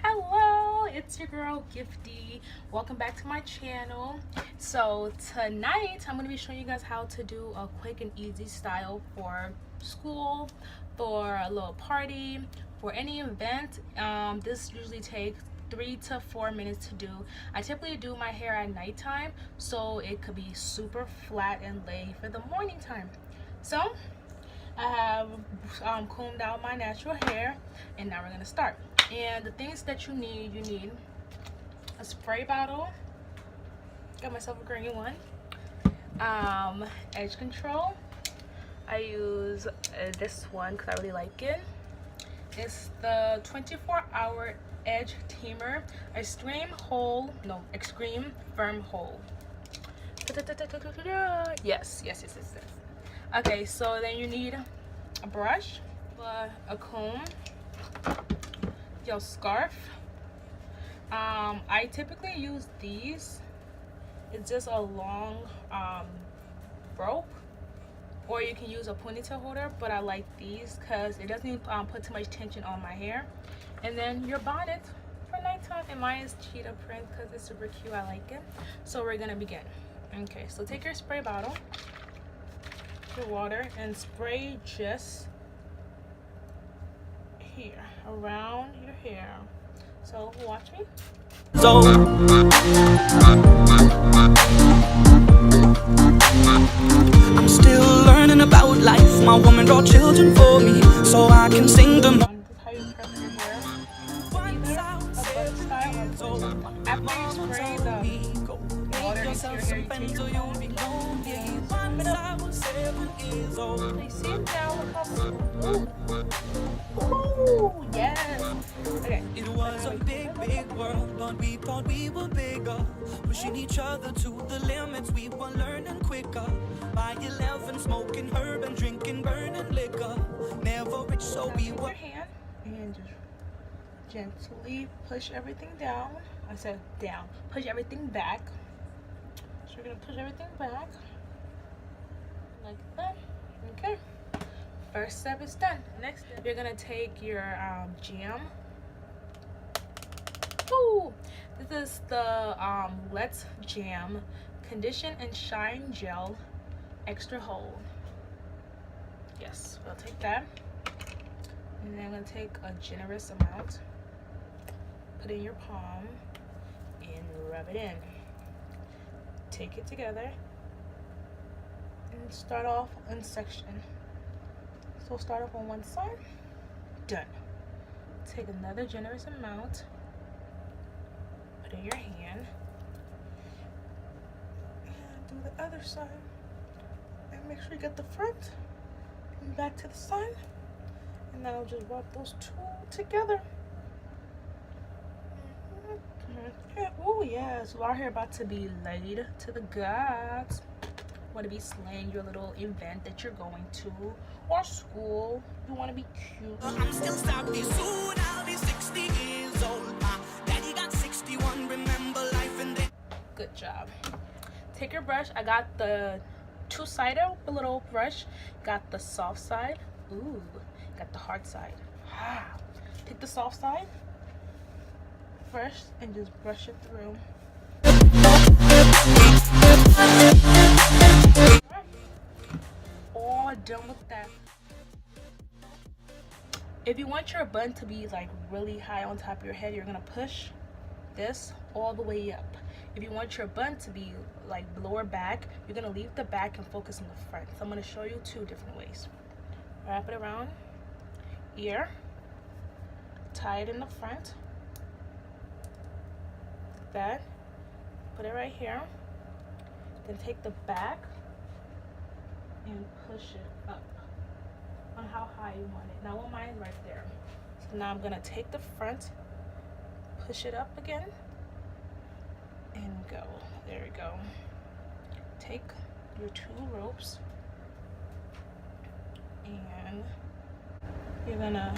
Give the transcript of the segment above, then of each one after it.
Hello, it's your girl Gifty. Welcome back to my channel. So tonight I'm going to be showing you guys how to do a quick and easy style for school, for a little party, for any event. This usually takes 3 to 4 minutes to do. I typically do my hair at nighttime, so it could be super flat and laid for the morning time. So I have combed out my natural hair, and now we're gonna start. And the things that you need a spray bottle. Got myself a green one. Edge control. I use this one because I really like it. It's the 24-hour edge tamer, extreme firm hold. Yes. Okay, so then you need a brush, a comb, your scarf. I typically use these. It's just a long rope, or you can use a ponytail holder, but I like these because it doesn't put too much tension on my hair. And then your bonnet for nighttime, and mine is cheetah print because it's super cute. I like it. So we're gonna begin. Okay, so take your spray bottle, your water, and spray just here around your hair. So watch me. So I'm still learning about life. My woman brought children for me, so I can sing them. This is how you prep your hair. Either a bun style or after you spray the water into your hair, you take your comb and comb it up. They see it now. Ooh, yes. Okay. It was a big world, but we thought we were bigger. Pushing each other to the limits, we were learning quicker. By 11, smoking herb and drinking burning liquor. Never rich, so we were. Your hand and just gently push everything down. I said down. Push everything back. So we're gonna push everything back like that. Okay. First step is done. Next step, you're gonna take your jam. Ooh, this is the Let's Jam Condition and Shine Gel Extra Hold. Yes, we'll take that. And then I'm gonna take a generous amount, put it in your palm, and rub it in. Take it together and start off in section. So start off on one side, done. Take another generous amount, put in your hand, and do the other side. And make sure you get the front and back to the side. And then I'll just rub those two together. Okay. Oh yes, our hair about to be laid to the gods. Want to be slaying your little event that you're going to, or school. You want to be cute. I'm still stocky, soon I'll be 60 years old. My daddy got 61, remember life and then. Good job. Take your brush. I got the two-sided little brush. Got the soft side. Ooh, got the hard side. Take the soft side first and just brush it through. All done with that. If you want your bun to be like really high on top of your head, you're gonna push this all the way up. If you want your bun to be like lower back, you're gonna leave the back and focus on the front. So I'm gonna show you two different ways. Wrap it around ear, tie it in the front, like that, put it right here, then take the back and push it up on how high you want it. Now I want mine right there. So now I'm gonna take the front, push it up again, and go. There we go. Take your two ropes and you're gonna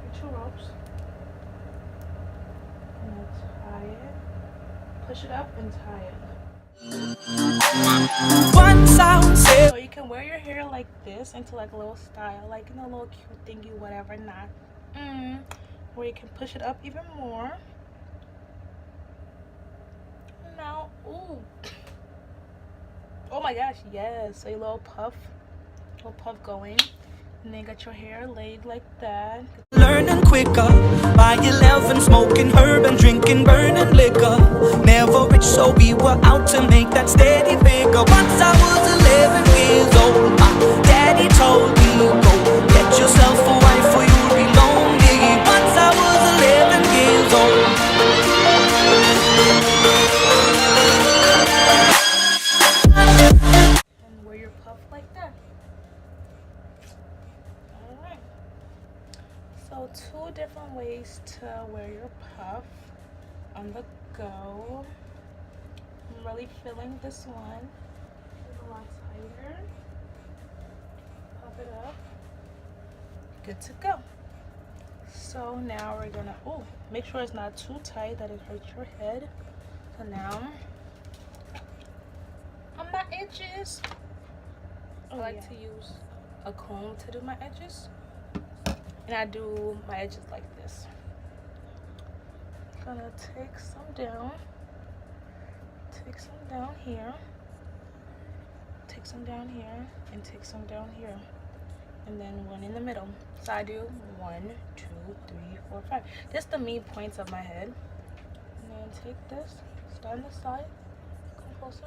your two ropes and tie it, push it up and tie it. Once I was So you can wear your hair like this into like a little style, like a little cute thingy, whatever, not. Where you can push it up even more. Now, ooh. Oh my gosh, yes, a little puff going. And then got your hair laid like that. learning quicker. By 11, smoking herb and drinking burning liquor. Never rich, so we were out to make that steady figure. Once I was 11 years old, my daddy told me, go get yourself a wife or you'll be lonely. Once I was 11 years old. And wear your puff like that. Alright. So 2 different ways to wear your puff on the go. I'm really feeling this one. It's a lot tighter. Puff it up. Good to go. So now we're gonna, make sure it's not too tight that it hurts your head. So now, on my edges, I like to use a comb to do my edges. And I do my edges like this. Gonna take some down. Take some down here. Take some down here. And take some down here. And then one in the middle. So I do 1, 2, 3, 4, 5. Just the main points of my head. And then take this, start on the side, come closer.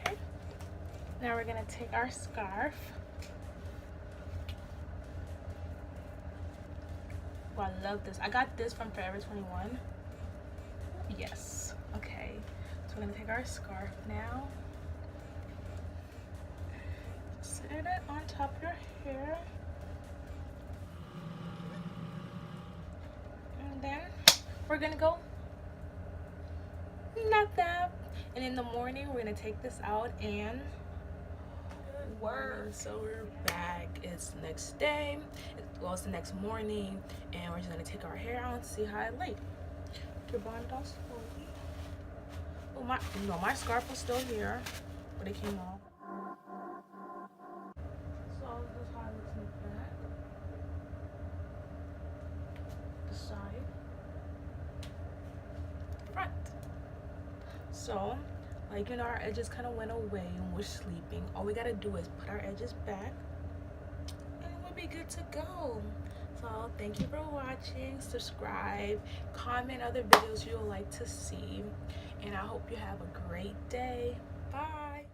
Okay. Now we're gonna take our scarf. Oh, I love this. I got this from Forever 21. Yes. Okay. So we're gonna take our scarf now. Sit it on top of your hair. And then we're gonna go knock that. And in the morning, we're gonna take this out and work. So we're back. It's the next day. Well, it's the next morning, and we're just gonna take our hair out and see how it laid. Your bond down slowly. Oh my scarf was still here, but it came off. So this is how it looks in the back, the side, front. So, like, you know, our edges kind of went away when we're sleeping. All we gotta do is put our edges back, and we'll be good to go. So thank you for watching. Subscribe, comment other videos you would like to see, and I hope you have a great day. Bye.